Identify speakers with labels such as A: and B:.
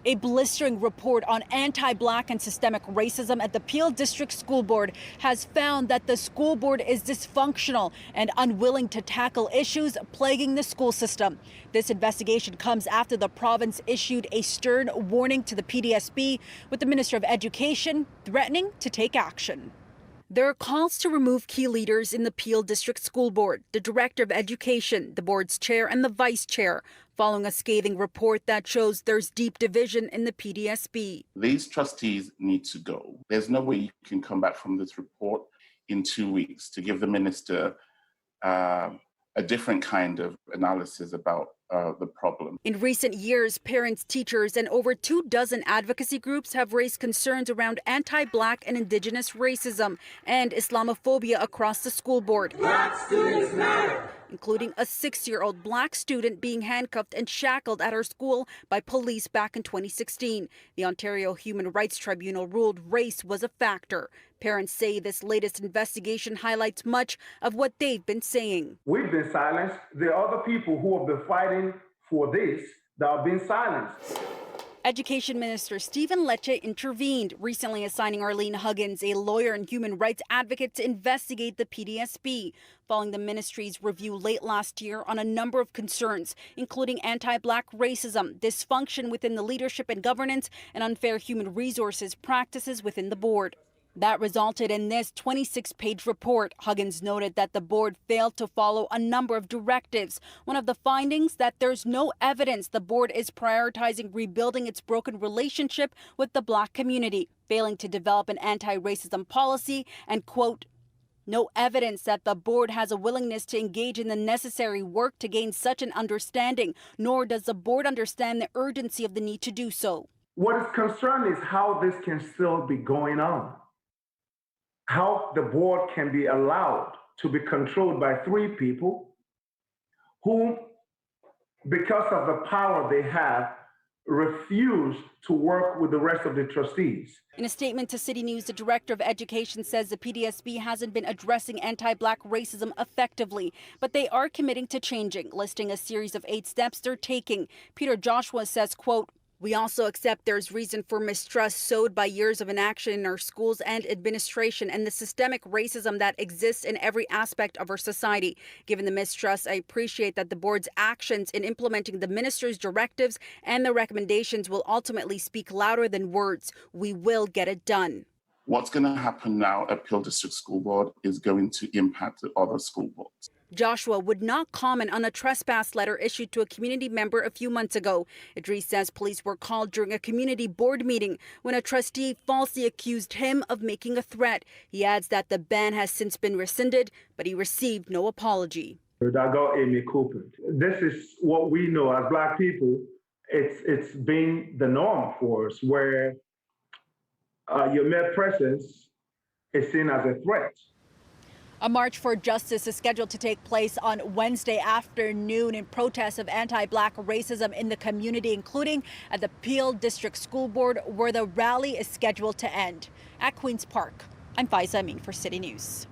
A: A blistering report on anti-Black and systemic racism at the Peel District School Board has found that the school board is dysfunctional and unwilling to tackle issues plaguing the school system. This investigation comes after the province issued a stern warning to the PDSB, with the Minister of Education threatening to take action. There are calls to remove key leaders in the Peel District School Board, the Director of Education, the board's chair and the vice chair, following a scathing report that shows there's deep division in the PDSB.
B: These trustees need to go. There's no way you can come back from this report in 2 weeks to give the minister a different kind of analysis about the problem.
A: In recent years, parents, teachers, and over 24 advocacy groups have raised concerns around anti-Black and Indigenous racism and Islamophobia across the school board.
C: Black students matter,
A: including a 6-year-old Black student being handcuffed and shackled at her school by police back in 2016. The Ontario Human Rights Tribunal ruled race was a factor. Parents say this latest investigation highlights much of what they've been saying.
D: We've been silenced. There are other people who have been fighting for this that have been silenced.
A: Education Minister Stephen Lecce intervened, recently assigning Arlene Huggins, a lawyer and human rights advocate, to investigate the PDSB, following the ministry's review late last year on a number of concerns, including anti-Black racism, dysfunction within the leadership and governance, and unfair human resources practices within the board. That resulted in this 26-page report. Huggins noted that the board failed to follow a number of directives. One of the findings, that there's no evidence the board is prioritizing rebuilding its broken relationship with the Black community, failing to develop an anti-racism policy, and, quote, no evidence that the board has a willingness to engage in the necessary work to gain such an understanding, nor does the board understand the urgency of the need to do so.
D: What is concerning is how this can still be going on. How the board can be allowed to be controlled by 3 people who, because of the power they have, refuse to work with the rest of the trustees.
A: In a statement to City News, the Director of Education says the PDSB hasn't been addressing anti-Black racism effectively, but they are committing to changing, listing a series of 8 steps they're taking. Peter Joshua says, quote, we also accept there's reason for mistrust sowed by years of inaction in our schools and administration and the systemic racism that exists in every aspect of our society. Given the mistrust, I appreciate that the board's actions in implementing the minister's directives and the recommendations will ultimately speak louder than words. We will get it done.
B: What's going to happen now at Peel District School Board is going to impact the other school boards.
A: Joshua would not comment on a trespass letter issued to a community member a few months ago. Idris says police were called during a community board meeting when a trustee falsely accused him of making a threat. He adds that the ban has since been rescinded, but he received no apology.
D: That got Amy Cooper. This is what we know as Black people. It's been the norm for us, where your mere presence is seen as a threat.
A: A march for justice is scheduled to take place on Wednesday afternoon in protest of anti-Black racism in the community, including at the Peel District School Board, where the rally is scheduled to end. At Queen's Park, I'm Faiza Amin for City News.